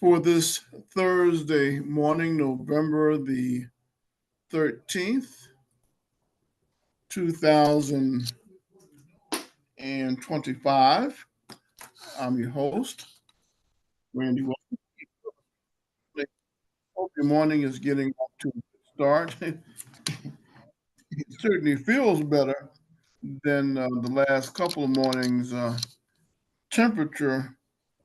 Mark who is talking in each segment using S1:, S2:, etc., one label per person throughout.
S1: for this Thursday morning, November the 13th, 2025. I'm your host, Randy Wilson. Hope your morning is getting off to a good start. It certainly feels better than the last couple of mornings. Temperature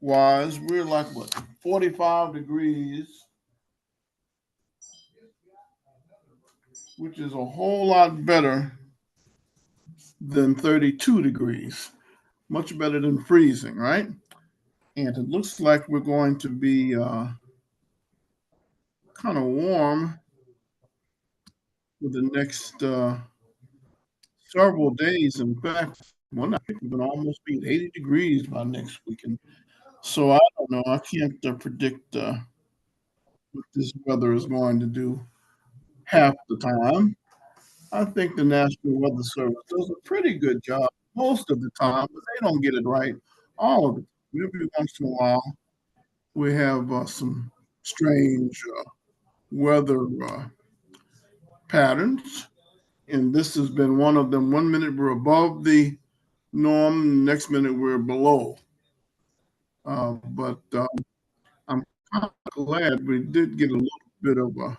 S1: wise, we're like what, 45 degrees, which is a whole lot better than 32 degrees. Much better than freezing, right? And it looks like we're going to be kind of warm for the next several days. In fact, one night we're going to almost be at 80 degrees by next weekend. So I don't know. I can't predict what this weather is going to do half the time. I think the National Weather Service does a pretty good job most of the time, but they don't get it right all of it. Every once in a while, we have some strange weather patterns, and this has been one of them. 1 minute we're above the norm, next minute we're below. But I'm kind of glad we did get a little bit of a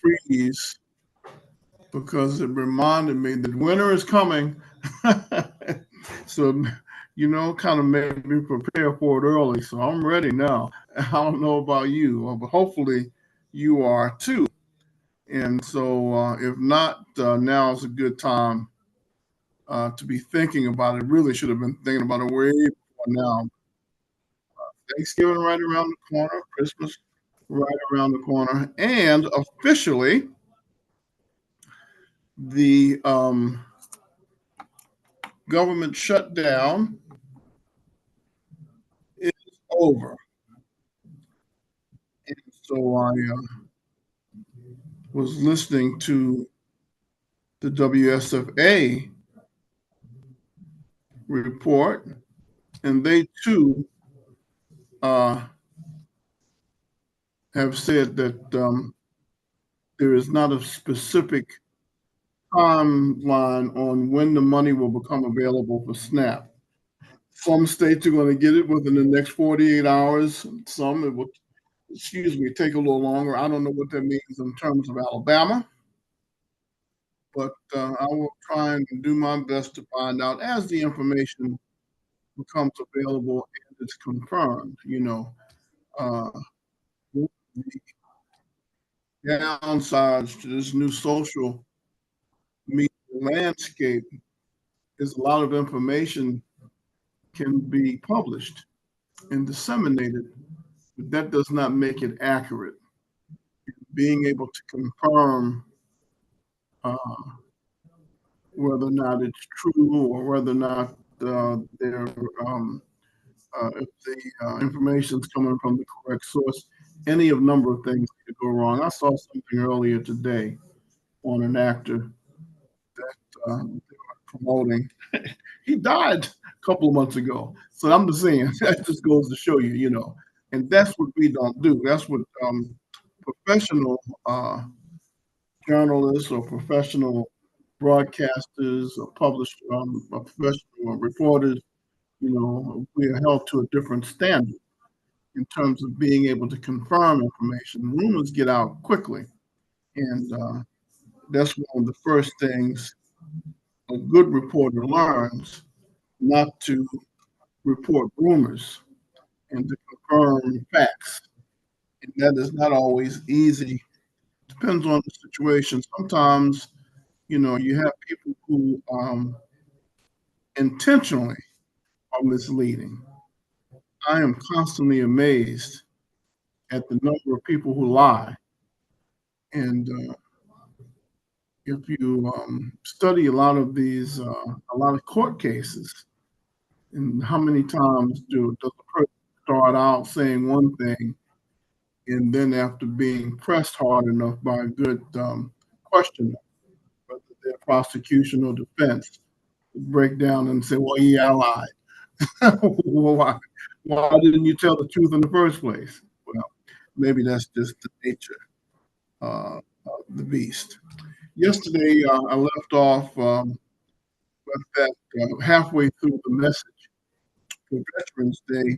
S1: freeze because it reminded me that winter is coming. So, kind of made me prepare for it early. So I'm ready now. I don't know about you, but hopefully you are too. And so, if not, now is a good time to be thinking about it. Really should have been thinking about it way before now. Thanksgiving right around the corner, Christmas right around the corner, and officially the government shutdown is over. And so I was listening to the WSFA report, and they too uh, have said that there is not a specific timeline on when the money will become available for SNAP. Some states are going to get it within the next 48 hours. Some it will, take a little longer. I don't know what that means in terms of Alabama, but I will try and do my best to find out as the information becomes available and it's confirmed. Uh, the downsides to this new social media landscape is a lot of information can be published and disseminated, but that does not make it accurate. Being able to confirm uh, whether or not it's true or whether or not they're if the information is coming from the correct source, any of number of things could go wrong. I saw something earlier today on an actor that they were promoting. He died a couple of months ago. So I'm just saying that just goes to show you. And that's what we don't do. That's what professional journalists or professional broadcasters or published professional reporters, we are held to a different standard in terms of being able to confirm information. Rumors get out quickly, and that's one of the first things a good reporter learns, not to report rumors and to confirm facts. And that is not always easy. Depends on the situation. Sometimes, you have people who intentionally are misleading. I am constantly amazed at the number of people who lie. And if you study a lot of court cases, and how many times does the person start out saying one thing, and then after being pressed hard enough by a good questioner, whether they're prosecution or defense, break down and say, "Well, yeah, I lied." why, why didn't you tell the truth in the first place? Well, maybe that's just the nature of the beast. Yesterday, I left off with that halfway through the message for Veterans Day,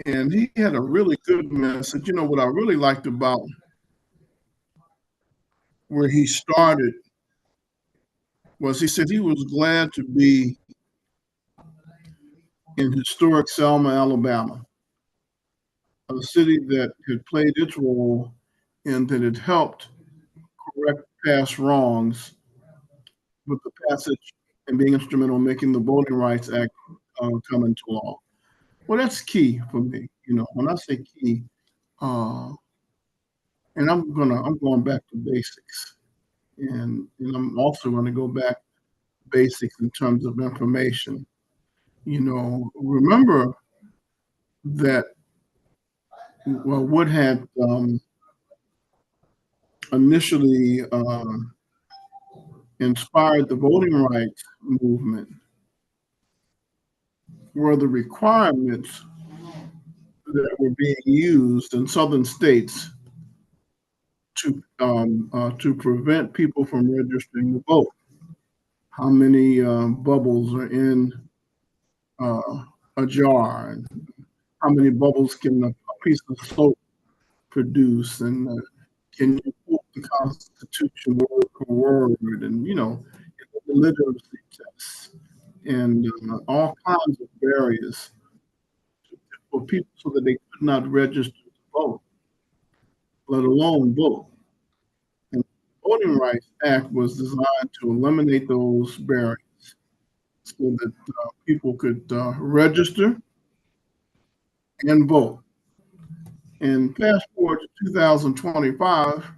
S1: and he had a really good message. You know, what I really liked about where he started was he said he was glad to be in historic Selma, Alabama, a city that had played its role and that had helped correct past wrongs with the passage and being instrumental in making the Voting Rights Act come into law. Well, that's key for me. You know, when I say key, uh, and I'm going back to basics, and I'm also going to go back basics in terms of information. You know, remember that well, what had initially inspired the voting rights movement were the requirements that were being used in southern states to prevent people from registering to vote. How many bubbles are in uh, a jar, and how many bubbles can a piece of soap produce, and can you quote the Constitution word for word, and you know, the literacy tests, and all kinds of barriers for people so that they could not register to vote, let alone vote. And the Voting Rights Act was designed to eliminate those barriers so that people could register and vote. And fast forward to 2025,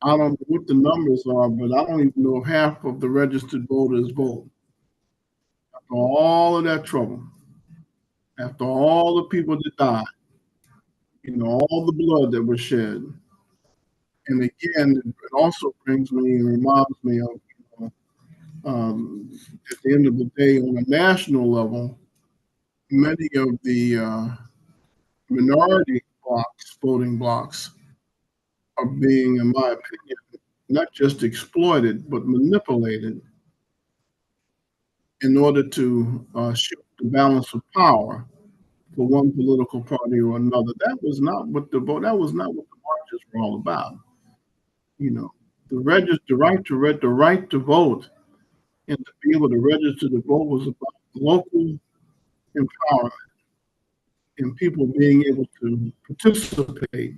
S1: I don't know what the numbers are, but I don't even know if half of the registered voters vote. After all of that trouble, after all the people that died, you know, all the blood that was shed. And again, it also brings me and reminds me of, at the end of the day, on a national level, many of the minority blocks, voting blocks, are being, in my opinion, not just exploited, but manipulated in order to shift the balance of power for one political party or another. That was not what the vote. That was not what the marches were all about. You know, the right to vote, and to be able to register to vote was about local empowerment and people being able to participate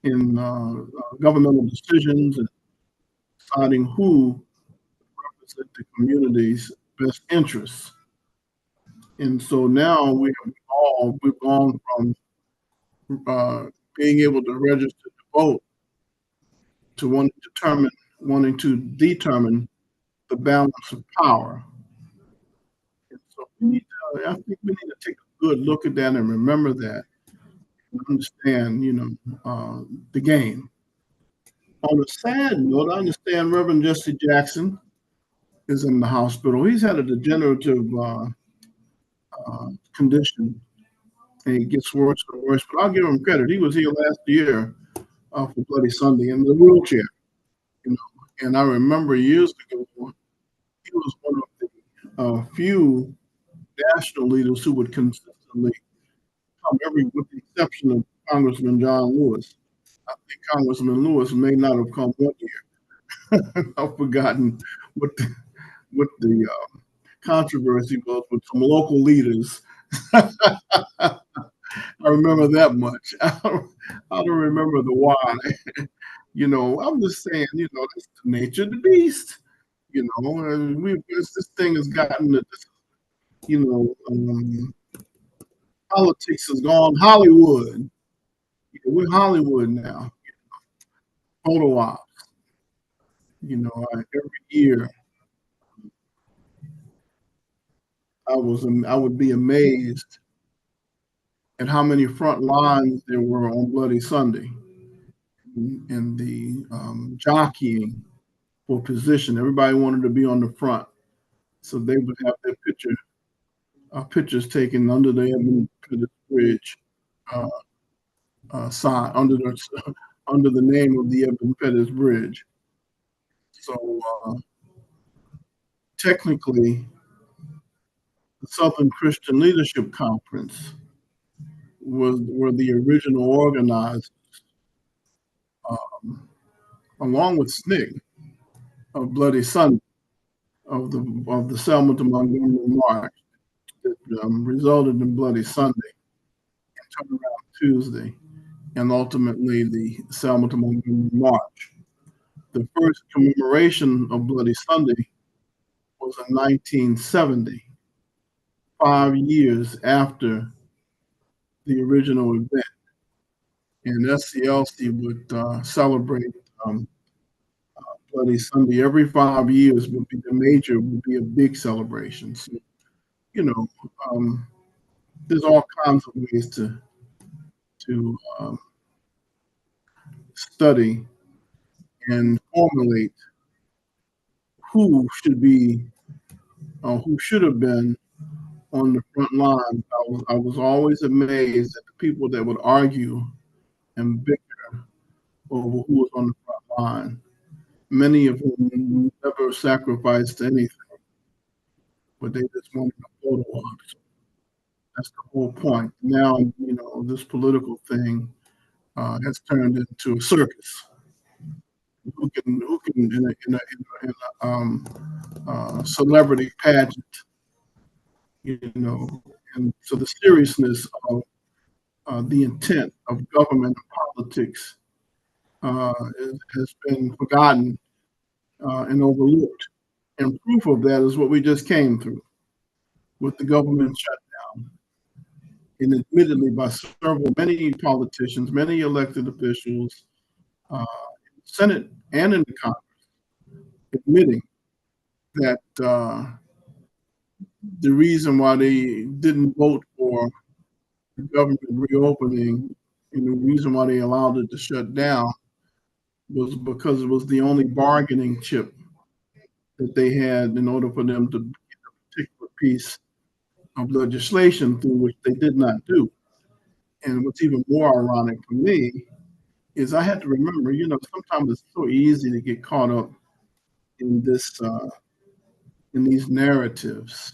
S1: in governmental decisions and deciding who represent the community's best interests. And so now we've gone from uh, being able to register to vote to wanting to determine the balance of power. And so I think we need to take a good look at that and remember that and understand, you know, the game. On a sad note, I understand Reverend Jesse Jackson is in the hospital. He's had a degenerative condition, and it gets worse and worse. But I'll give him credit. He was here last year for Bloody Sunday in the wheelchair. You know, and I remember years ago, he was one of the few national leaders who would consistently come with the exception of Congressman John Lewis. I think Congressman Lewis may not have come one year. I've forgotten what the controversy was with some local leaders. I remember that much. I don't remember the why. You know, I'm just saying, you know, that's the nature of the beast. You know, and this thing has gotten to this, you know, politics has gone Hollywood. You know, we're Hollywood now. Photo ops. You know, every year I would be amazed at how many front lines there were on Bloody Sunday and the jockeying for position. Everybody wanted to be on the front, so they would have their picture pictures taken under the Edmund Pettus Bridge uh, sign under the name of the Edmund Pettus Bridge. So technically, the Southern Christian Leadership Conference were the original organizers, um, along with SNCC, of Bloody Sunday, of the Selma to Montgomery March that resulted in Bloody Sunday and Turnaround Tuesday, and ultimately the Selma to Montgomery March. The first commemoration of Bloody Sunday was in 1970, 5 years after the original event. And SCLC would celebrate um, Bloody Sunday every 5 years. Would be a big celebration. So, you know, um, there's all kinds of ways to study and formulate who should be, who should have been on the front line. I was always amazed at the people that would argue and bicker over who was on the front line. Many of whom never sacrificed anything, but they just wanted a photo op. So that's the whole point. Now, this political thing has turned into a circus. Who can in a celebrity pageant, you know, and so the seriousness of the intent of government and politics has been forgotten and overlooked. And proof of that is what we just came through with the government shutdown. And admittedly, by many politicians, many elected officials, in the Senate and in the Congress, admitting that the reason why they didn't vote for the government reopening and the reason why they allowed it to shut down was because it was the only bargaining chip that they had in order for them to get a particular piece of legislation through, which they did not do. And what's even more ironic for me is I had to remember, sometimes it's so easy to get caught up in in these narratives.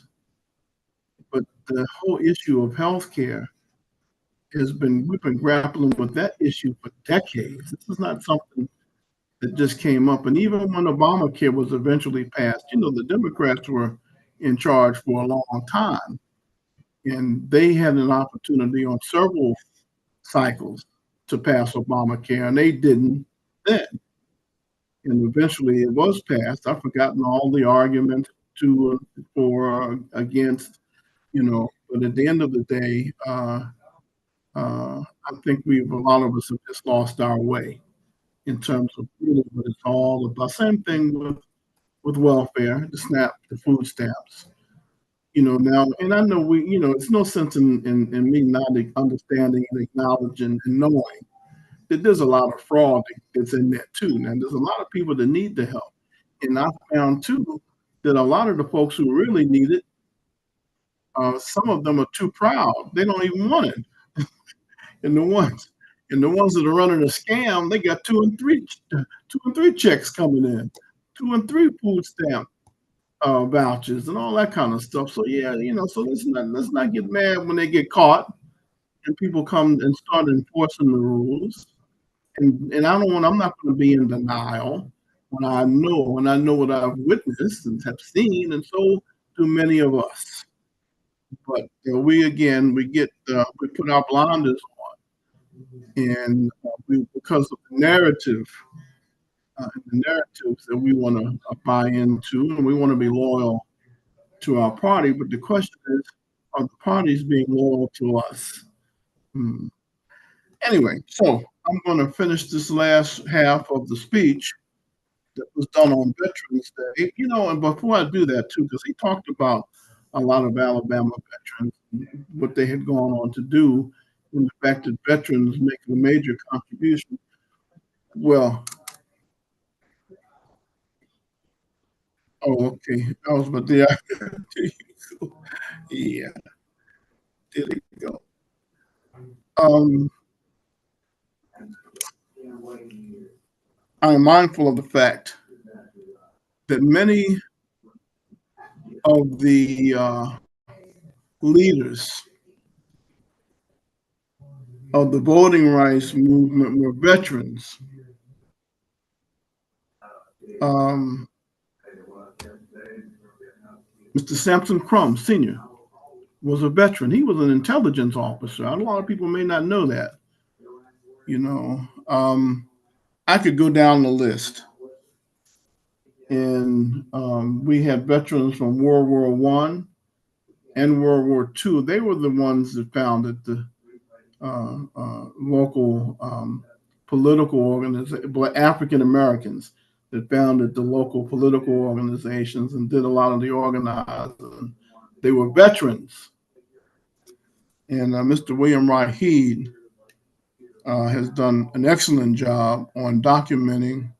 S1: But the whole issue of healthcare we've been grappling with that issue for decades. This is not something that just came up. And even when Obamacare was eventually passed, the Democrats were in charge for a long time. And they had an opportunity on several cycles to pass Obamacare, and they didn't then. And eventually it was passed. I've forgotten all the arguments for, against, but at the end of the day, I think a lot of us have just lost our way in terms of really what it's all about. Same thing with welfare, the SNAP, the food stamps. Now, and I know it's no sense in me not understanding and acknowledging and knowing that there's a lot of fraud that's in that too. Now, there's a lot of people that need the help. And I found too that a lot of the folks who really need it, some of them are too proud. They don't even want it. And the ones that are running a scam, they got two and three checks coming in, 2 and 3 food stamp vouchers and all that kind of stuff. So yeah, so let's not get mad when they get caught and people come and start enforcing the rules. And I'm not going to be in denial when I know what I've witnessed and have seen, and so do many of us. But we put our blinders on, and because of the narratives that we want to buy into, and we want to be loyal to our party. But the question is, are the parties being loyal to us? Hmm. Anyway, so I'm going to finish this last half of the speech that was done on Veterans Day. And before I do that too, because he talked about a lot of Alabama veterans and what they had gone on to do, and the fact that veterans make a major contribution. Well, Oh, okay. I was, but there, there you go. Yeah, there you go. Um, I'm mindful of the fact that many of the leaders of the voting rights movement were veterans. Um, Mr. Sampson Crum Sr. was a veteran. He was an intelligence officer. A lot of people may not know that. You know, I could go down the list, and we had veterans from World War One and World War II. They were the ones that founded the local political organization, African Americans that founded the local political organizations and did a lot of the organizing. They were veterans. And Mr. William Rahid has done an excellent job on documenting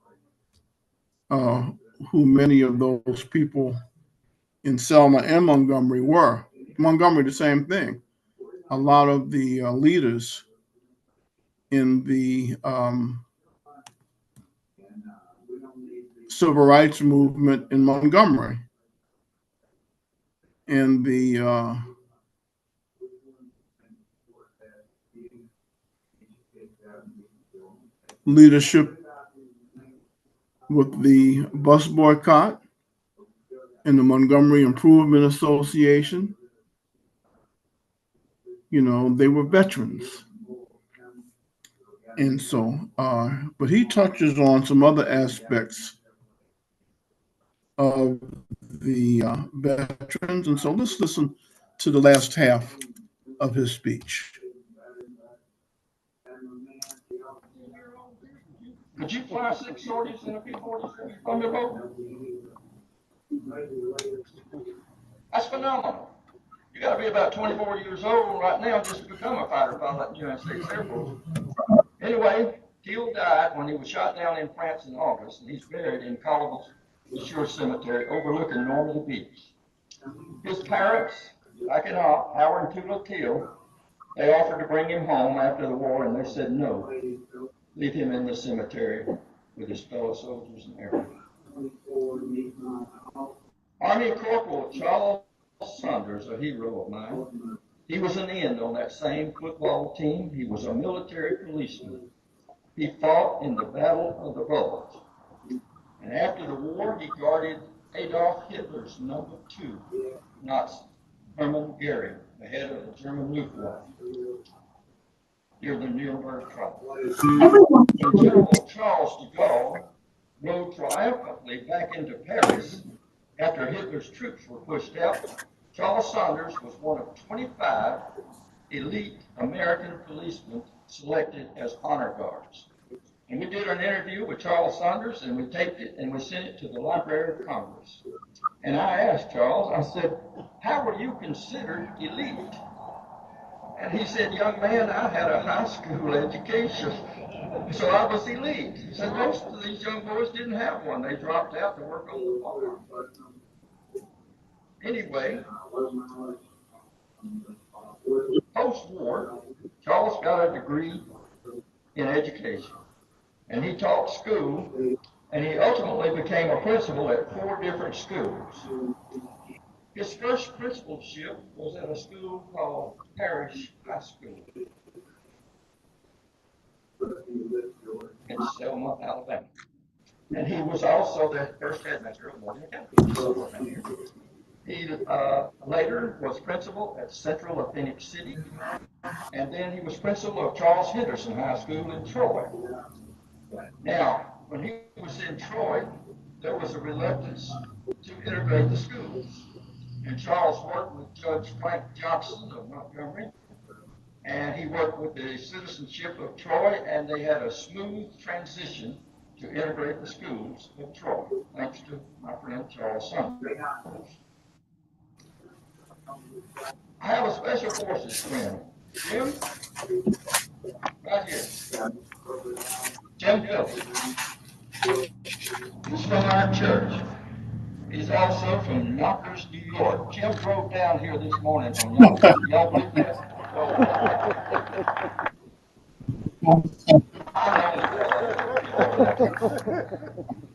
S1: uh, who many of those people in Selma and Montgomery were. Montgomery, the same thing. A lot of the leaders in the civil rights movement in Montgomery and the leadership with the bus boycott and the Montgomery Improvement Association. You know, they were veterans. And so, but he touches on some other aspects of the veterans. And so let's listen to the last half of his speech.
S2: Could you fly 6 sorties in a P-47 from your boat? That's phenomenal. You got to be about 24 years old right now just to become a fighter pilot in the United States Air Force. Anyway, Teal died when he was shot down in France in August, and he's buried in Collabos Shore Cemetery overlooking Normandy Beach. His parents, back in Howard and Tula Teal, they offered to bring him home after the war, and they said no. Leave him in the cemetery with his fellow soldiers and airmen. Army Corporal Charles Saunders, a hero of mine, he was an end on that same football team. He was a military policeman. He fought in the Battle of the Bulge. And after the war, he guarded Adolf Hitler's number 2 Nazi, Hermann Goering, the head of the German Luftwaffe, near the Nuremberg trial. When General Charles de Gaulle rode triumphantly back into Paris after Hitler's troops were pushed out, Charles Saunders was one of 25 elite American policemen selected as honor guards. And we did an interview with Charles Saunders, and we taped it, and we sent it to the Library of Congress. And I asked Charles, I said, how were you considered elite? And he said, young man, I had a high school education, so I was elite. He said, most of these young boys didn't have one. They dropped out to work on the farm. Anyway, post-war, Charles got a degree in education, and he taught school, and he ultimately became a principal at 4 different schools. His first principalship was at a school called Parish High School in Selma, Alabama. And he was also the first headmaster of Morgan County. He later was principal at Central of Phoenix City, and then he was principal of Charles Henderson High School in Troy. Now, when he was in Troy, there was a reluctance to integrate the schools. And Charles worked with Judge Frank Johnson of Montgomery, and he worked with the citizenship of Troy, and they had a smooth transition to integrate the schools of Troy, thanks to my friend Charles Saunders. I have a special forces friend, Jim, right here, Jim Phillips. He's from our church. He's drove down here this morning from Yonkers. Y'all believe that?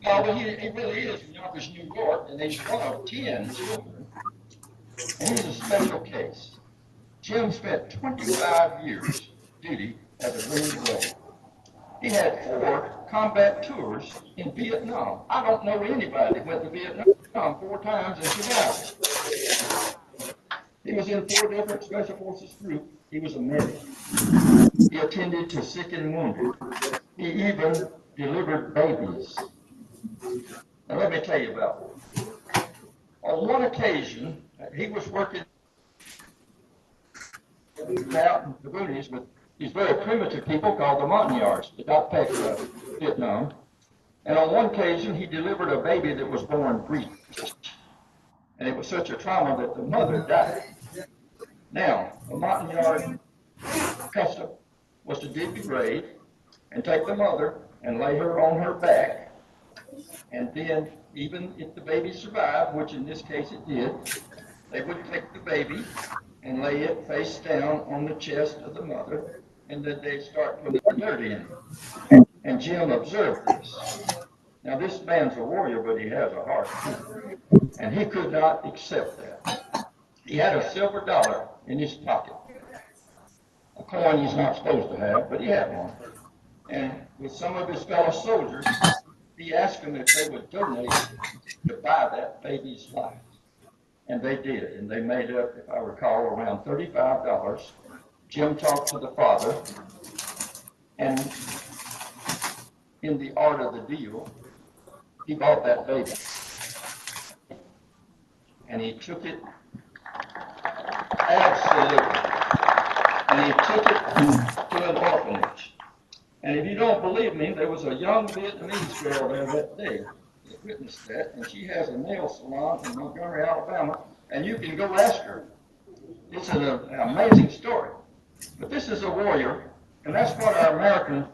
S2: No, but he really is from Yonkers, New York, and he's one of 10 children. And he's a special case. Jim spent 25 years duty as a Green Beret. He had 4 combat tours in Vietnam. I don't know anybody that went to Vietnam 4 times and survived it. He was in 4 different Special Forces groups. He was a medic. He attended to sick and wounded. He even delivered babies. Now let me tell you about it. On one occasion, he was working out in the boonies with these very primitive people called the Montagnards that got back to Vietnam. And on one occasion, he delivered a baby that was born breech. And it was such a trauma that the mother died. Now, the Montagnard custom was to dig the grave and take the mother and lay her on her back. And then, even if the baby survived, which in this case it did, they would take the baby and lay it face down on the chest of the mother, and then they'd start putting the dirt in. And Jim observed this. Now, this man's a warrior, but he has a heart too. And he could not accept that. He had a silver dollar in his pocket, a coin he's not supposed to have, but he had one. And with some of his fellow soldiers, he asked them if they would donate to buy that baby's life. And they did, and they made up, if I recall, around $35. Jim talked to the father, and in the art of the deal, he bought that baby. And he took it, absolutely, and he took it to an orphanage. And if you don't believe me, there was a young Vietnamese girl there that day that witnessed that, and she has a nail salon in Montgomery, Alabama, and you can go ask her. It's an amazing story. But this is a warrior, and that's what our American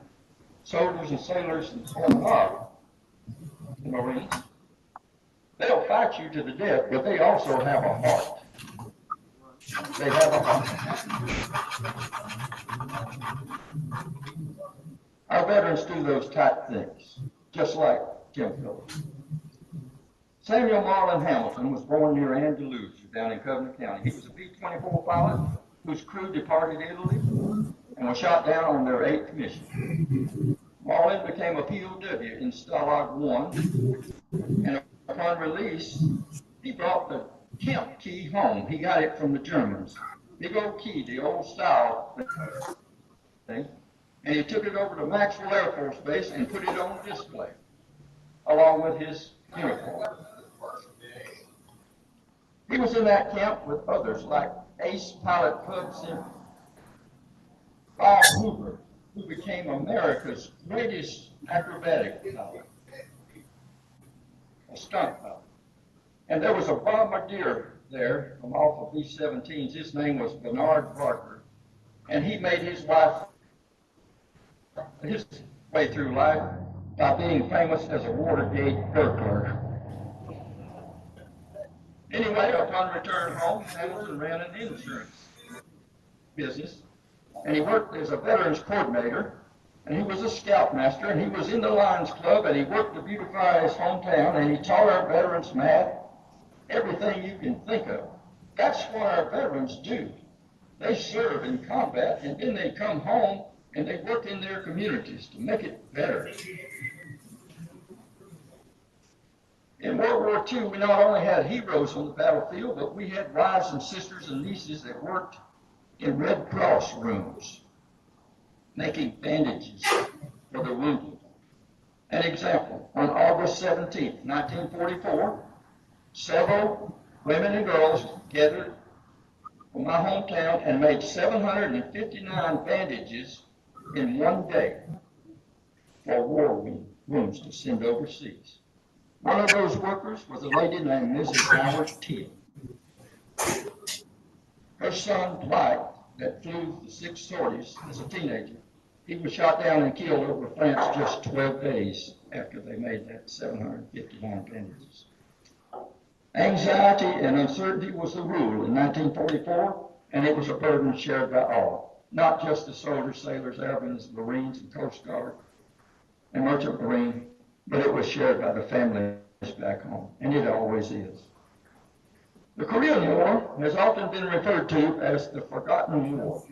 S2: soldiers and sailors and so on are, the Marines. They'll fight you to the death, but they also have a heart. They have a heart. Our veterans do those type things, just like Jim Phillips. Samuel Marlin Hamilton was born near Andalusia down in Covenant County. He was a B-24 pilot whose crew departed Italy and was shot down on their 8th mission. Marlin became a POW in Stalag 1, and upon release, he brought the Kemp key home. He got it from the Germans. Big old key, the old style thing. And he took it over to Maxwell Air Force Base and put it on display, along with his uniform. He was in that camp with others like ace pilot Cub Sim, Bob Hoover, who became America's greatest acrobatic pilot, a stunt pilot. And there was a bombardier there from off of B-17s. His name was Bernard Barker, and he made his wife his way through life by being famous as a Watergate burglar. Anyway, upon return home, Hamilton ran an insurance business, and he worked as a veterans coordinator, and he was a scoutmaster, and he was in the Lions Club, and he worked to beautify his hometown, and he taught our veterans math, everything you can think of. That's what our veterans do. They serve in combat, and then they come home and they work in their communities to make it better. In World War II, we not only had heroes on the battlefield, but we had wives and sisters and nieces that worked in Red Cross rooms, making bandages for the wounded. An example, on August 17, 1944, several women and girls gathered from my hometown and made 759 bandages in one day for war wounds to send overseas. One of those workers was a lady named Mrs. Howard Teal. Her son, Dwight, that flew the 6 sorties as a teenager, he was shot down and killed over France just 12 days after they made that 759 bandages. Anxiety and uncertainty was the rule in 1944, and it was a burden shared by all, not just the soldiers, sailors, airmen, Marines, and Coast Guard, and Merchant Marine, but it was shared by the families back home, and it always is. The Korean War has often been referred to as the Forgotten War,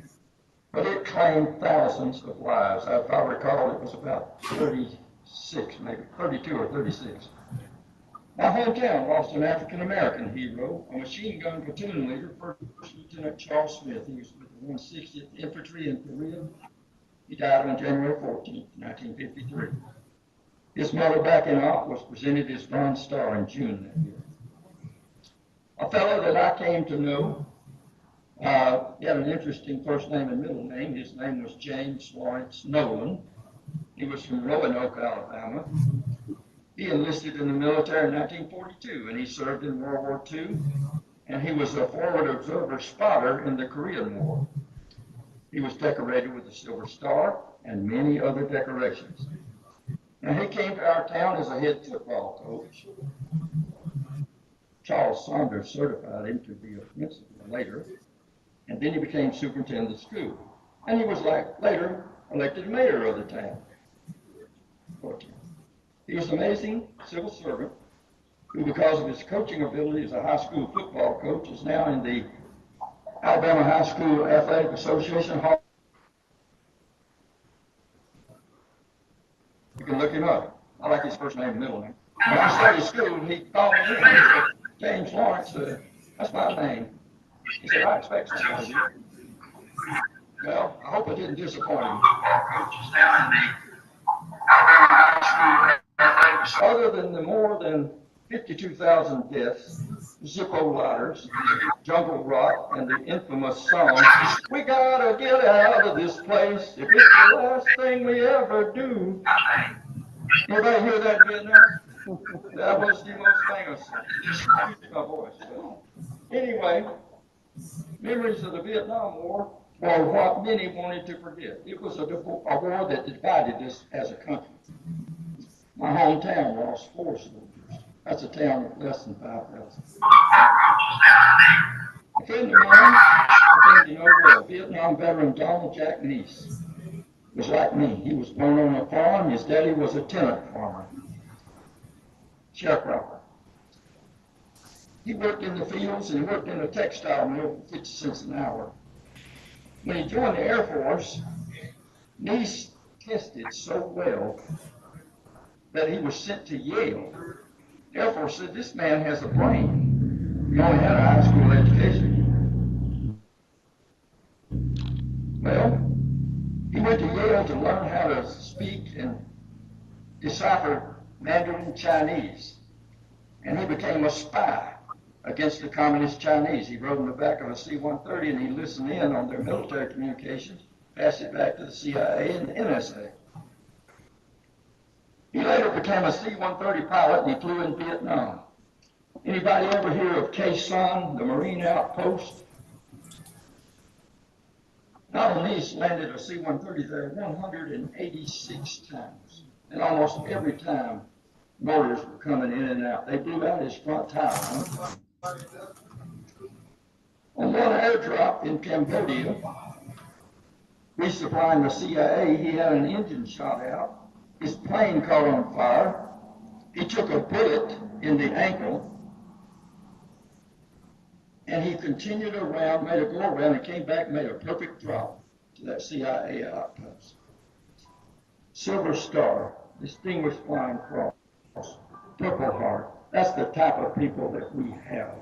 S2: but it claimed thousands of lives. If I recall, it was about 36, maybe 32 or 36. My hometown lost an African-American hero, a machine gun platoon leader, First Lieutenant Charles Smith. He was with the 160th Infantry in Korea. He died on January 14, 1953. His medal back in Op was presented as Bronze Star in June that year. A fellow that I came to know, he had an interesting first name and middle name. His name was James Lawrence Nolan. He was from Roanoke, Alabama. He enlisted in the military in 1942, and he served in World War II, and he was a forward observer spotter in the Korean War. He was decorated with the Silver Star and many other decorations. Now, he came to our town as a head football coach. Charles Saunders certified him to be a principal later, and then he became superintendent of the school. And he was later elected mayor of the town. He was an amazing civil servant who, because of his coaching ability as a high school football coach, is now in the Alabama High School Athletic Association Hall. You can look him up. I like his first name and middle name. When I started school, he called me in and he said, James Lawrence, that's my name. He said, I expect somebody. Well, I hope I didn't disappoint him. Other than the more than 52,000 deaths, Zippo lighters, jungle rock, and the infamous song, "We gotta get out of this place if it's the last thing we ever do." Anybody hear that in Vietnam? That was the most famous song. Excuse my voice. Anyway, memories of the Vietnam War were what many wanted to forget. It was a war that divided us as a country. My hometown lost 4 soldiers. That's a town of less than 5,000. A friend of mine, I think you know well, Vietnam veteran Donald Jack Neese, was like me. He was born on a farm. His daddy was a tenant farmer, sharecropper. He worked in the fields and he worked in a textile mill for 50 cents an hour. When he joined the Air Force, Neese tested so well that he was sent to Yale. The Air Force said, this man has a brain. He only had a high school education. Well, he went to Yale to learn how to speak and decipher Mandarin Chinese. And he became a spy against the communist Chinese. He rode in the back of a C-130 and he listened in on their military communications, passed it back to the CIA and the NSA. He later became a C-130 pilot and he flew in Vietnam. Anybody ever hear of Khe Sanh, the Marine outpost? Donald Neese landed a C-130 there 186 times. And almost every time, mortars were coming in and out. They blew out his front tire. On one airdrop in Cambodia, resupplying the CIA, he had an engine shot out. His plane caught on fire. He took a bullet in the ankle, and he continued around, made a go around, and came back, made a perfect drop to that CIA outpost. Silver Star, Distinguished Flying Cross, Purple Heart. That's the type of people that we have.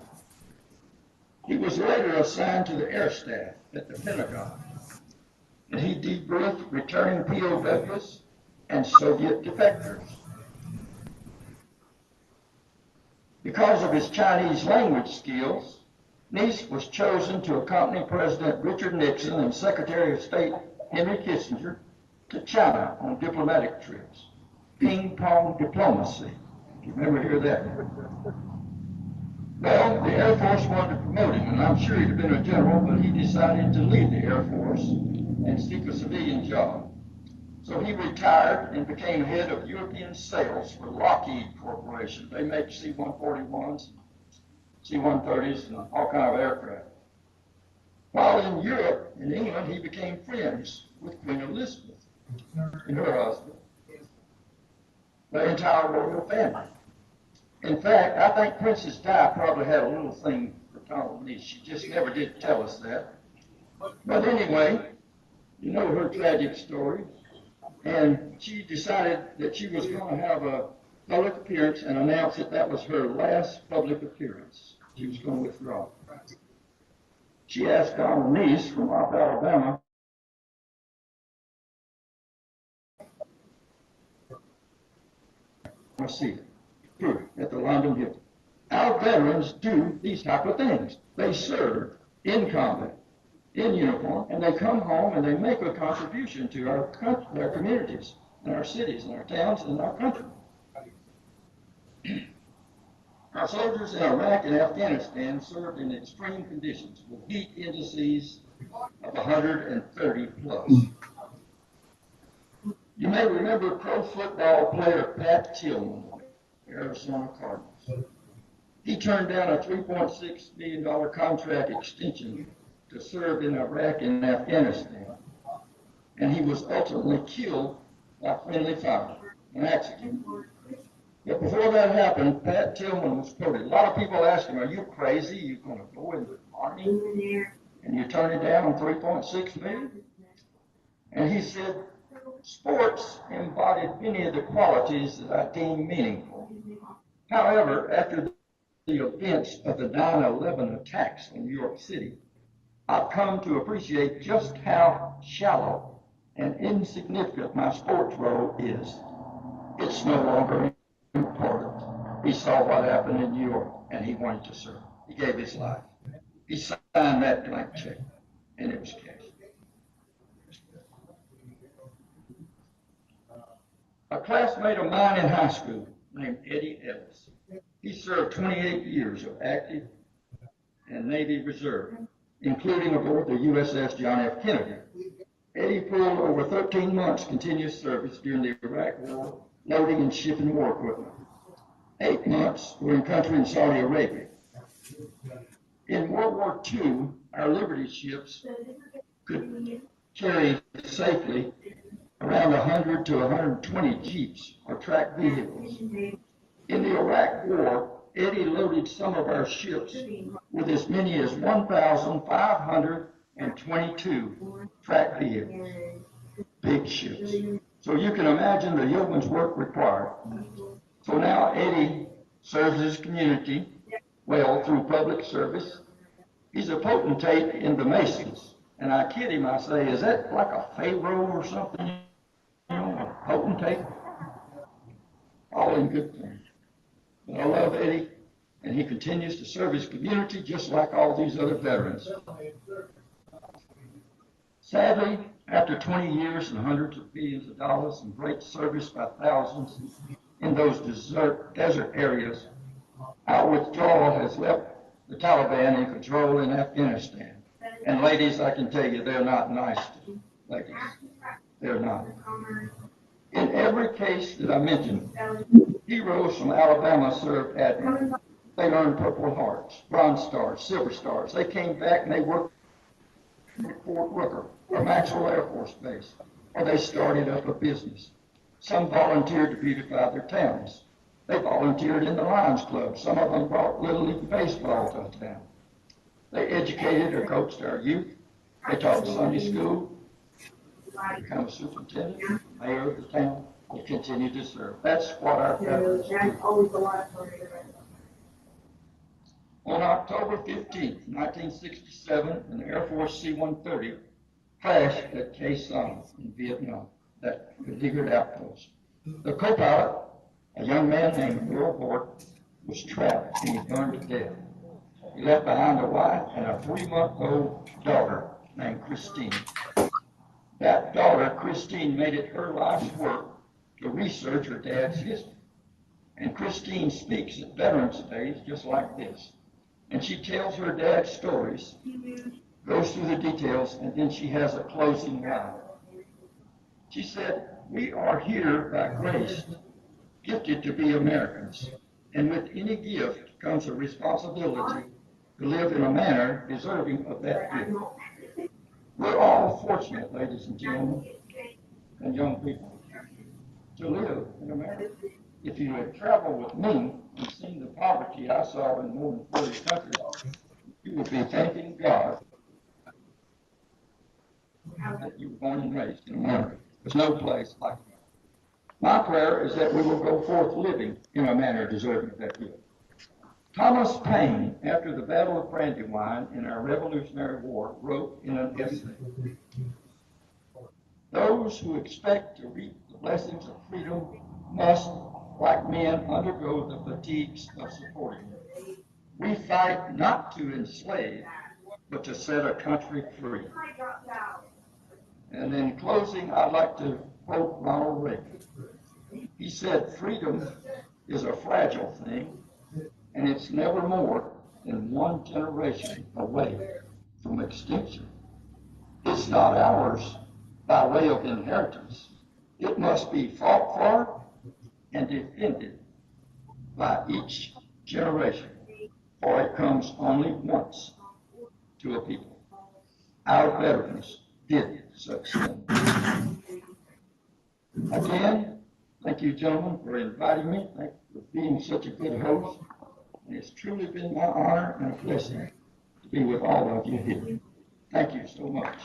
S2: He was later assigned to the Air Staff at the Pentagon, and he debriefed returning POWs and Soviet defectors. Because of his Chinese language skills, Neese was chosen to accompany President Richard Nixon and Secretary of State Henry Kissinger to China on diplomatic trips. Ping-pong diplomacy. You remember hear that? Well, the Air Force wanted to promote him, and I'm sure he'd have been a general, but he decided to leave the Air Force and seek a civilian job. So he retired and became head of European sales for Lockheed Corporation. They make C-141s C-130s, and all kind of aircraft. While in Europe, in England, he became friends with Queen Elizabeth and her husband, the entire royal family. In fact, I think Princess Di probably had a little thing for Tom Lee. She just never did tell us that. But anyway, you know her tragic story. And she decided that she was going to have a public appearance and announce that that was her last public appearance. She was going to withdraw. She asked our niece from Alabama to see it. Proof at the London Hilton. Our veterans do these type of things. They serve in combat, in uniform, and they come home and they make a contribution to our country, our communities, and our cities, and our towns, and our country. Our soldiers in Iraq and Afghanistan served in extreme conditions with heat indices of 130 plus. You may remember pro football player Pat Tillman, Arizona Cardinals. He turned down a $3.6 million contract extension to serve in Iraq and Afghanistan, and he was ultimately killed by friendly fire, an accident. But before that happened, Pat Tillman was quoted. A lot of people ask him, "Are you crazy? You're going to go in the army and you turn it down on $3.6 million?" And he said, "Sports embodied many of the qualities that I deem meaningful. However, after the events of the 9/11 attacks in New York City, I've come to appreciate just how shallow and insignificant my sports role is. It's no longer important." He saw what happened in New York, and he wanted to serve. He gave his life. He signed that blank check, and it was cash. A classmate of mine in high school named Eddie Ellis. He served 28 years of active and Navy Reserve, including aboard the USS John F. Kennedy. Eddie pulled over 13 months continuous service during the Iraq War, loading and shipping war equipment. 8 months were in country in Saudi Arabia. In World War II, our Liberty ships could carry safely around 100 to 120 Jeeps or tracked vehicles. In the Iraq War, Eddie loaded some of our ships with as many as 1,522 tracked vehicles, big ships. So you can imagine the yeoman's work required. So now Eddie serves his community well through public service. He's a potentate in the Masons. And I kid him, I say, "Is that like a pharaoh or something? You know, a potentate?" All in good things. But I love Eddie, and he continues to serve his community just like all these other veterans. Sadly, after 20 years and hundreds of billions of dollars and great service by thousands in those desert areas, our withdrawal has left the Taliban in control in Afghanistan. And ladies, I can tell you, they're not nice ladies. They're not. In every case that I mentioned, heroes from Alabama served admirably. They earned Purple Hearts, Bronze Stars, Silver Stars. They came back and they worked at Fort Rooker or Maxwell Air Force Base, or they started up a business. Some volunteered to beautify their towns. They volunteered in the Lions Club. Some of them brought Little League Baseball to the town. They educated or coached our youth. They taught Sunday school, become a superintendent, mayor of the town. They continue to serve. That's what our veterans do. On October 15th, 1967, an Air Force C-130 crashed at Khe Sanh in Vietnam, that beleaguered outpost. The co-pilot, a young man named Earl Hort, was trapped and he burned to death. He left behind a wife and a 3-month-old daughter named Christine. That daughter, Christine, made it her life's work to research her dad's history. And Christine speaks at Veterans Days just like this. And she tells her dad's stories, goes through the details, and then she has a closing line. She said, "We are here by grace, gifted to be Americans. And with any gift comes a responsibility to live in a manner deserving of that gift. We're all fortunate, ladies and gentlemen, and young people, to live in America. If you had traveled with me and seen the poverty I saw in more than 40 countries, you would be thanking God that you were born and raised in America. There's no place like it. My prayer is that we will go forth living in a manner deserving of that gift. Thomas Paine, after the Battle of Brandywine in our Revolutionary War, wrote in an essay, "Those who expect to reap the blessings of freedom must, like men, undergo the fatigues of supporting it. We fight not to enslave, but to set a country free." And in closing, I'd like to quote Ronald Reagan. He said, "Freedom is a fragile thing, and it's never more than one generation away from extinction. It's not ours by way of inheritance. It must be fought for and defended by each generation, for it comes only once to a people. Our veterans did such things." Again, thank you, gentlemen, for inviting me. Thank you for being such a good host. And it's truly been my honor and a blessing to be with all of you here. Thank you so much.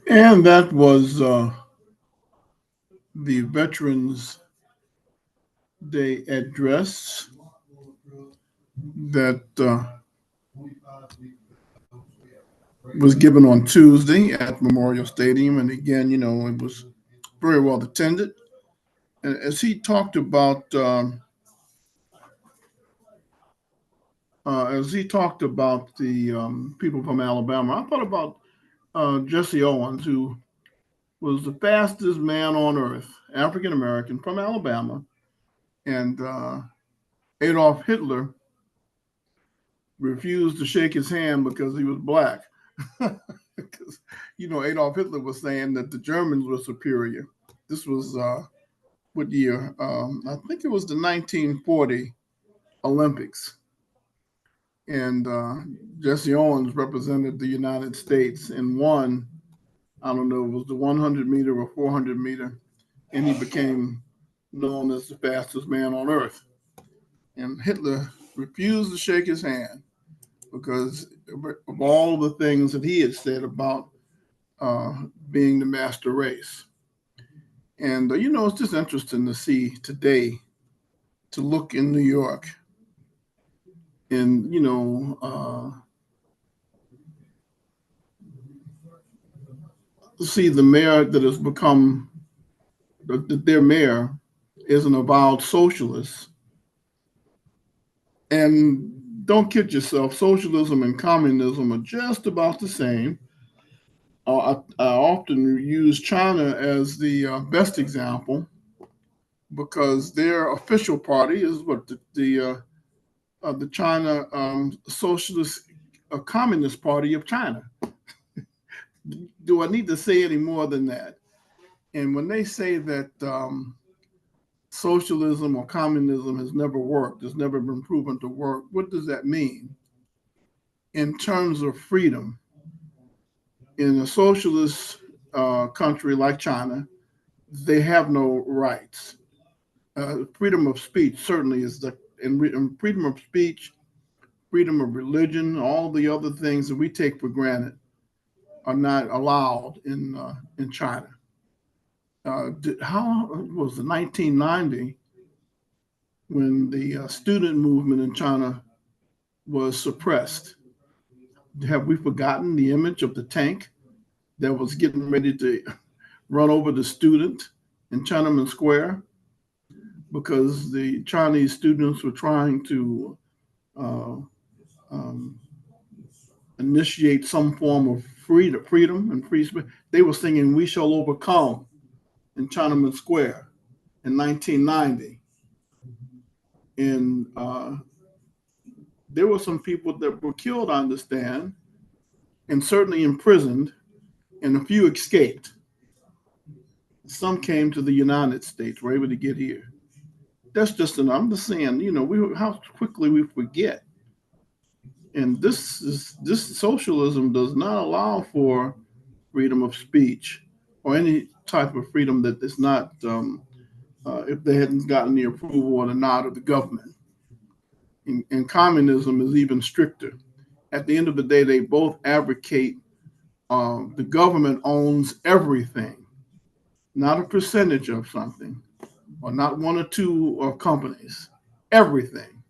S1: And that was the Veterans Day address that was given on Tuesday at Memorial Stadium. And again, it was very well attended. And as he talked about, the people from Alabama, I thought about Jesse Owens, who was the fastest man on earth, African American from Alabama, and Adolf Hitler refused to shake his hand because he was black. Because Adolf Hitler was saying that the Germans were superior. This was what year? I think it was the 1940 Olympics, and Jesse Owens represented the United States and won. I don't know, it was the 100 meter or 400 meter, and he became known as the fastest man on earth. And Hitler refused to shake his hand because of all the things that he had said about being the master race. And, it's just interesting to see today, to look in New York and, see the mayor that has become, their mayor is an avowed socialist. And don't kid yourself, socialism and communism are just about the same. I often use China as the best example because their official party is what the China Socialist Communist Party of China. Do I need to say any more than that? And when they say that socialism or communism has never worked, has never been proven to work, what does that mean in terms of freedom? In a socialist country like China, they have no rights. Freedom of speech certainly is and freedom of speech, freedom of religion, all the other things that we take for granted are not allowed in China. How was it 1990 when the student movement in China was suppressed? Have we forgotten the image of the tank that was getting ready to run over the student in Tiananmen Square because the Chinese students were trying to uh, um, initiate some form of freedom and free speech? They were singing "We Shall Overcome" in Tiananmen Square in 1990, and There were some people that were killed, I understand, and certainly imprisoned, and a few escaped. Some came to the United States, were able to get here. That's just I'm just saying, how quickly we forget. And this socialism does not allow for freedom of speech or any type of freedom that is not if they hadn't gotten the approval or the nod of the government. And communism is even stricter. At the end of the day, they both advocate the government owns everything, not a percentage of something, or not one or two of companies, everything.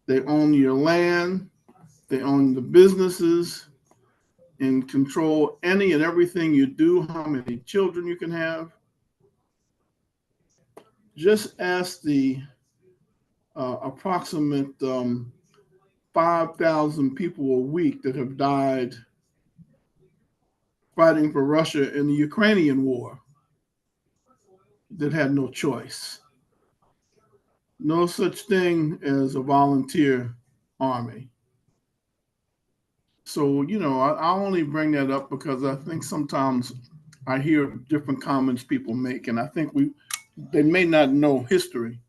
S1: They own your land, they own the businesses, and control any and everything you do, how many children you can have. Just ask the approximate 5,000 people a week that have died fighting for Russia in the Ukrainian war that had no choice. No such thing as a volunteer army. So, I only bring that up because I think sometimes I hear different comments people make, and I think they may not know history.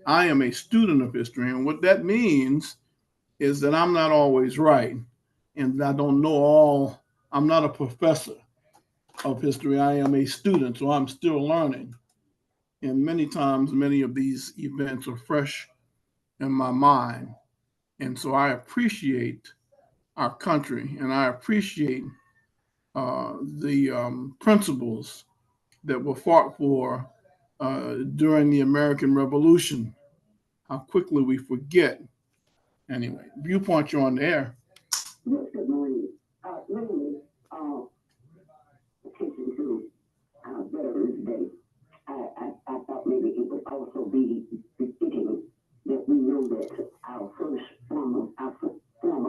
S1: I am a student of history, and what that means is that I'm not always right, and I don't know all. I'm not a professor of history. I am a student, so I'm still learning. And many times, many of these events are fresh in my mind. And so I appreciate our country, and I appreciate the principles that were fought for during the American Revolution. How quickly we forget. Anyway, Viewpoint, you're on the air.
S3: Yes, good morning. Mainly, attention to Veterans Day. I thought maybe it would also be befitting that we know that our former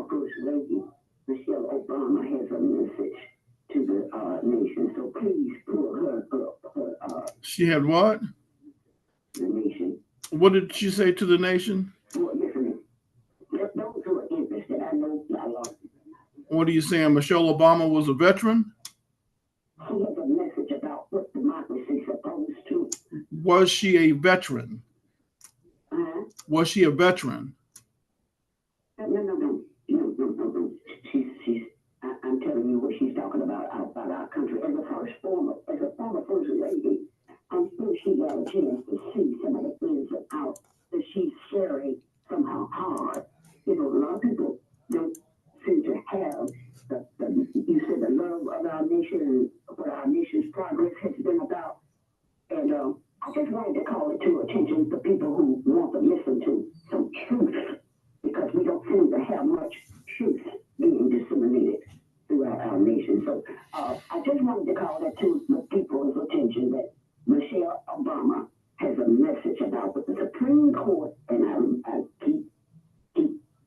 S3: First Lady, Michelle Obama, has a message to the nation. So please pull her up.
S1: She had what?
S3: The nation.
S1: What did she say to the nation?
S3: Well, listen, those who are interested, I know a lot.
S1: What are you saying? Michelle Obama was a veteran?
S3: She has a message about what democracy is supposed to.
S1: Was she a veteran? Was she a veteran?
S3: No. I'm telling you what she's talking about our country. As a former First Lady, I'm sure she got a chance to see some of the things that she's sharing somehow hard. A lot of people don't seem to have you said the love of our nation and what our nation's progress has been about. And I just wanted to call it to attention to people who want to listen to some truth, because we don't seem to have much truth being disseminated throughout our nation. So I just wanted to call that to the people's attention that Michelle Obama has a message about what the Supreme Court, and I keep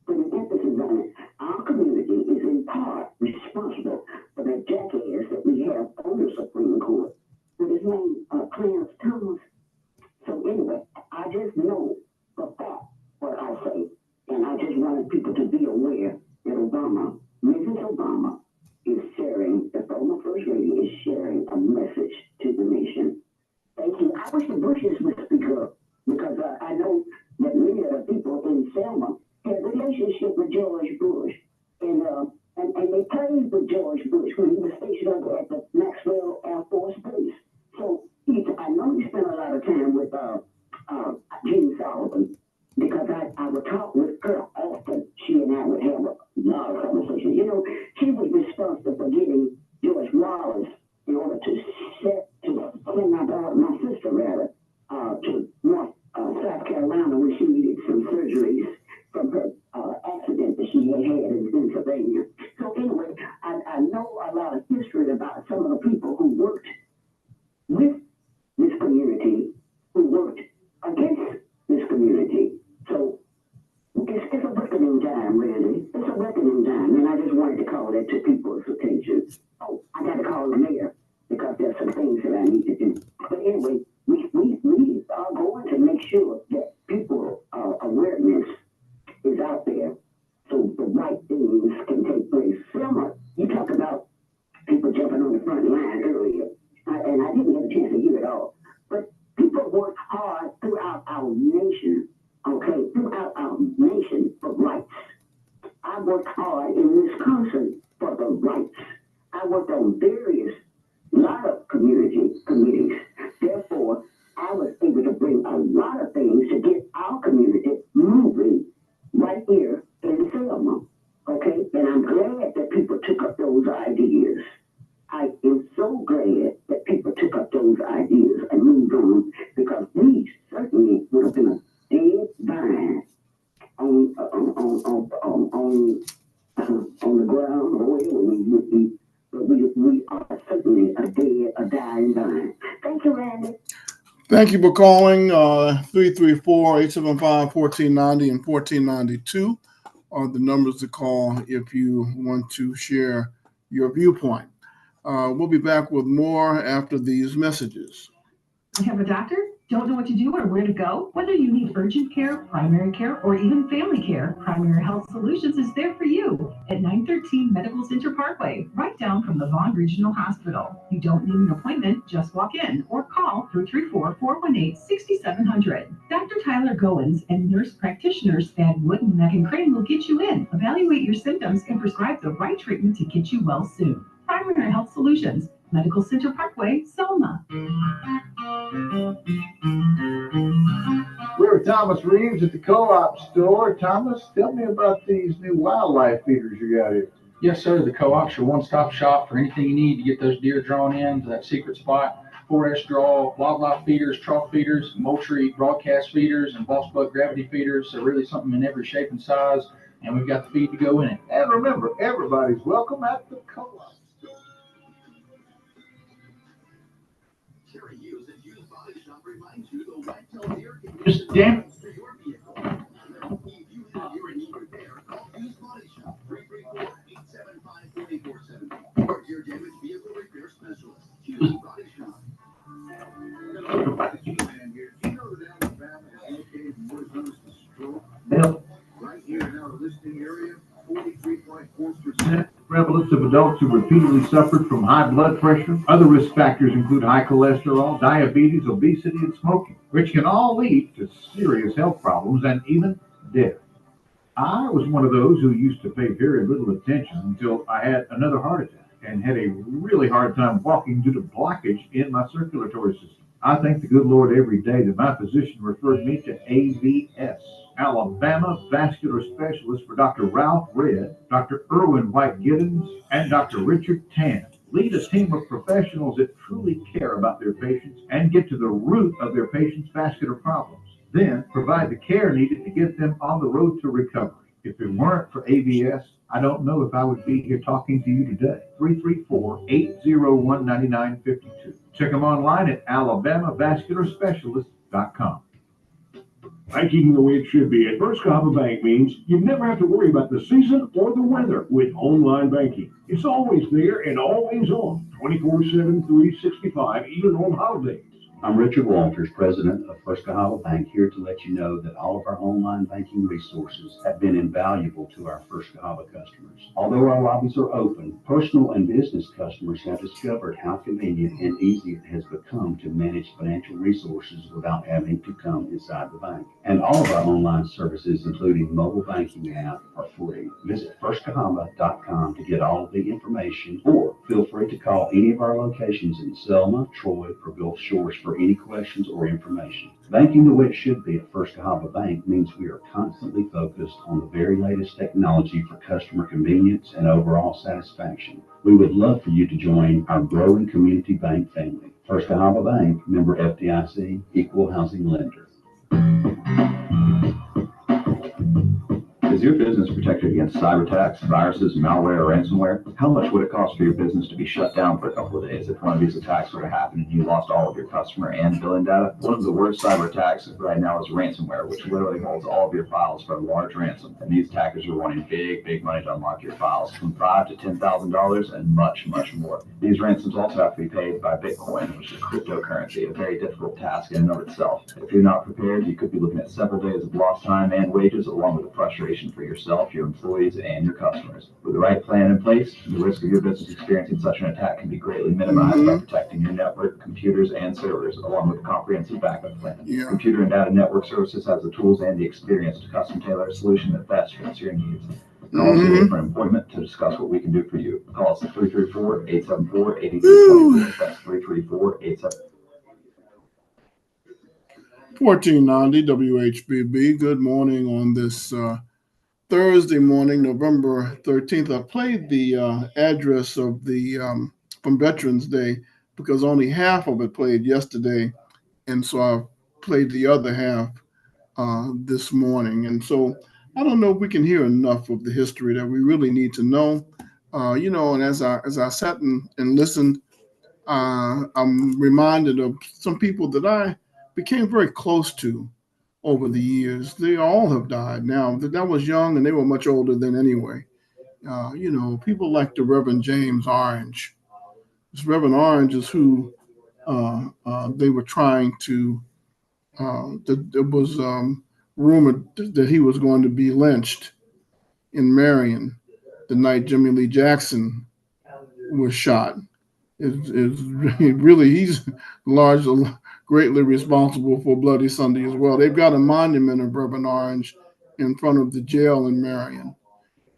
S3: putting emphasis on it, our community is in part responsible for the jackass that we have on the Supreme Court with his name, Clarence Thomas. So anyway, I just know for fact what I say, and I just wanted people to be aware that Mrs. Obama is sharing, the former First Lady is sharing a message to the nation. Thank you. I wish the Bushes would speak up, because I know that many of the people in Selma had a relationship with George Bush, and they played with George Bush when he was stationed over at the Maxwell Air Force Base. So I know he spent a lot of time with Gene Sullivan, because I would talk with her often. She and I would have a lot of conversations. She was responsible for getting George Wallace in order to send my sister rather, to North South Carolina, where she needed some surgeries from her accident that she had in Pennsylvania. So anyway, I know a lot of history about some of the people who worked with this community, who worked against this community. So it's a reckoning time, really. It's a reckoning time, and I just wanted to call that to people's attention. Oh, I got to call the mayor, because there's some things that I need to do. But anyway, we are going to make sure that people awareness is out there. worked hard in Wisconsin for the rights. I worked on lot of communities. Therefore, I was able to bring a lot of things to get our community moving right here in Selma. Okay? And I'm glad that people took up those ideas. I am so glad that people took up those ideas and moved on, because we certainly would have been a dead vine on the ground or wherever we would be. But we are certainly a dying vine. Thank you, Randy.
S1: Thank you for calling 334-875-1490 and 1492 are the numbers to call if you want to share your viewpoint. We'll be back with more after these messages.
S4: Have a doctor? Don't know what to do or where to go? Whether you need urgent care, primary care, or even family care, Primary Health Solutions is there for you at 913 Medical Center Parkway, right down from the Vaughan Regional Hospital. You don't need an appointment, just walk in or call 334-418-6700. Dr. Tyler Goins and nurse practitioners Thad Wood and Megan Crane will get you in, evaluate your symptoms, and prescribe the right treatment to get you well soon. Primary Health Solutions, Medical Center Parkway, Selma.
S5: We're with Thomas Reeves at the Co-op store. Thomas, tell me about these new wildlife feeders you got here.
S6: Yes, sir. The Co-op's your one-stop shop for anything you need to get those deer drawn in to that secret spot. 4S draw, wildlife feeders, trough feeders, Moultrie broadcast feeders, and Boss Bug gravity feeders. So really something in every shape and size, and we've got the feed to go in it.
S5: And remember, everybody's welcome at the Co-op. Just damn it. Right here in our listing area, 43.4% prevalence of adults who repeatedly suffered from high blood pressure. Other risk factors include high cholesterol, diabetes, obesity, and smoking, which can all lead to serious health problems and even death. I was one of those who used to pay very little attention until I had another heart attack and had a really hard time walking due to blockage in my circulatory system. I thank the good Lord every day that my physician referred me to AVS, Alabama Vascular Specialist, for Dr. Ralph Red, Dr. Irwin White-Giddens, and Dr. Richard Tan. Lead a team of professionals that truly care about their patients and get to the root of their patients' vascular problems. Then provide the care needed to get them on the road to recovery. If it weren't for AVS, I don't know if I would be here talking to you today. 334-801-9952. Check them online at alabamavascularspecialist.com.
S7: Banking the way it should be at First Cahaba Bank means you never have to worry about the season or the weather with online banking. It's always there and always on, 24/7, 365, even on holidays.
S8: I'm Richard Walters, president of First Cahaba Bank, here to let you know that all of our online banking resources have been invaluable to our First Cahaba customers. Although our lobbies are open, personal and business customers have discovered how convenient and easy it has become to manage financial resources without having to come inside the bank. And all of our online services, including mobile banking app, are free. Visit firstcahaba.com to get all of the information, or feel free to call any of our locations in Selma, Troy, or Gulf Shores for any questions or information. Banking the way it should be at First Cahaba Bank means we are constantly focused on the very latest technology for customer convenience and overall satisfaction. We would love for you to join our growing community bank family. First Cahaba Bank, member FDIC, equal housing lender. Is your business protected against cyber attacks, viruses, malware, or ransomware? How much would it cost for your business to be shut down for a couple of days if one of these attacks were to happen and you lost all of your customer and billing data? One of the worst cyber attacks right now is ransomware, which literally holds all of your files for a large ransom. And these attackers are wanting big money to unlock your files, from $5,000 to $10,000 and much more. These ransoms also have to be paid by Bitcoin, which is cryptocurrency, a very difficult task in and of itself. If you're not prepared, you could be looking at several days of lost time and wages, along with the frustration for yourself, your employees, and your customers. With the right plan in place, the risk of your business experiencing such an attack can be greatly minimized by protecting your network, computers, and servers, along with a comprehensive backup plan. Computer and Data Network Services has the tools and the experience to custom tailor a solution that best fits your needs.
S9: Call us today for an appointment to discuss what we can do for you. Call us at 334-874-8324. That's 334-87.
S1: 1490 WHBB. Good morning on this Thursday morning, November 13th. I played the address of the from Veterans Day because only half of it played yesterday, and so I played the other half this morning. And so I don't know if we can hear enough of the history that we really need to know. And as I sat and listened, I'm reminded of some people that I became very close to over the years. They all have died now. That was young, and they were much older than anyway. People like the Reverend James Orange. This Reverend Orange is who they were trying to. It was rumored that he was going to be lynched in Marion the night Jimmy Lee Jackson was shot. He's greatly responsible for Bloody Sunday as well. They've got a monument of Reverend Orange in front of the jail in Marion.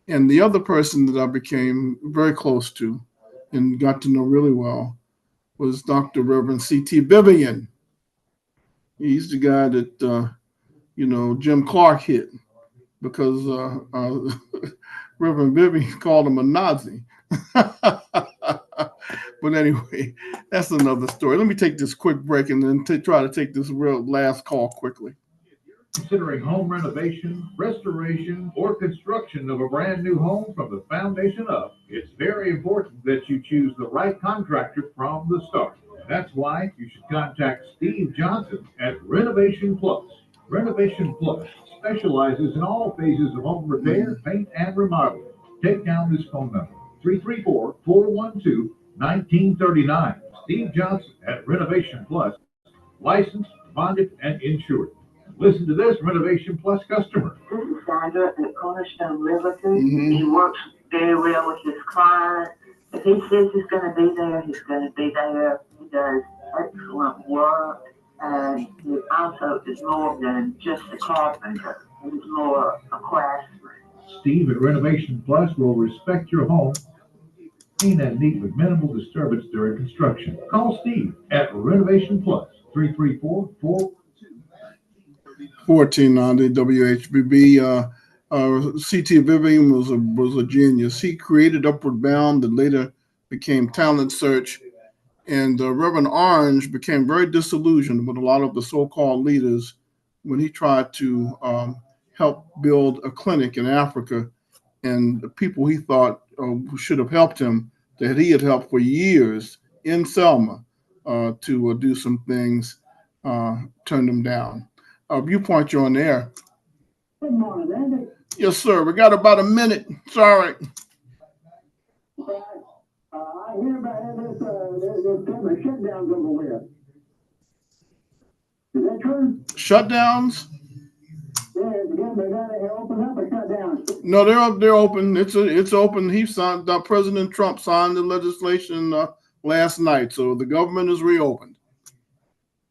S1: And the other person that I became very close to and got to know really well was Dr. Reverend C.T. Vivian. He's the guy that, Jim Clark hit because Reverend Vivian called him a Nazi. But anyway, that's another story. Let me take this quick break and then try to take this real last call quickly.
S5: Considering home renovation, restoration, or construction of a brand new home from the foundation up, it's very important that you choose the right contractor from the start. That's why you should contact Steve Johnson at Renovation Plus. Renovation Plus specializes in all phases of home repair, paint, and remodeling. Take down this phone number, 334-412-1939. Steve Johnson at Renovation Plus, licensed, bonded, and insured. Listen to this, Renovation Plus customer.
S3: This is Sandra at Cornerstone Realty. He works very well with his client. If he says he's going to be there, he's going to be there. He does excellent work. And he also is more than just a carpenter. He's more a craftsman.
S5: Steve at Renovation Plus will respect your home, clean and neat with minimal disturbance during construction. Call Steve at Renovation Plus,
S1: 334-1490 WHBB. C.T. Vivian was a genius. He created Upward Bound that later became Talent Search. And Reverend Orange became very disillusioned with a lot of the so-called leaders when he tried to help build a clinic in Africa. And the people he thought should have helped him, that he had helped for years in Selma to do some things, turned them down. Viewpoint, you're on the air.
S3: Good morning, Randy.
S1: Yes, sir. We got about a minute. Sorry.
S3: I hear about this government shutdowns over there. Is that true?
S1: Shutdowns?
S3: Yeah, the government got to open up or shut down?
S1: No, they're open. It's open. President Trump signed the legislation last night, so the government is reopened.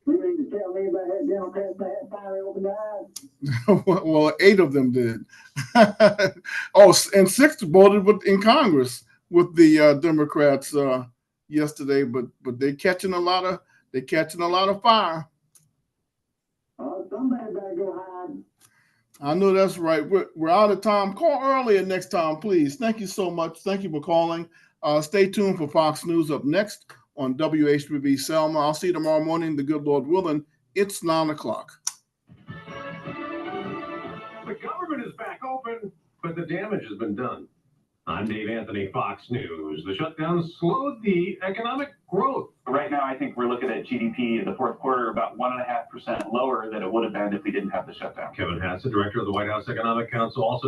S3: You mean to tell me about that Democrats that finally opened their eyes?
S1: Well, 8 of them did. And 6 voted in Congress with the Democrats yesterday, but they're catching a lot of fire.
S3: Somebody better go hide.
S1: I know that's right. We're out of time. Call earlier next time, please. Thank you so much. Thank you for calling. Stay tuned for Fox News up next on WHBB Selma. I'll see you tomorrow morning, the good Lord willing. It's 9 o'clock.
S7: The government is back open, but the damage has been done. I'm Dave Anthony, Fox News. The shutdown slowed the economic growth.
S10: Right now, I think we're looking at GDP in the fourth quarter about 1.5% lower than it would have been if we didn't have the shutdown.
S7: Kevin Hassett, director of the White House Economic Council, also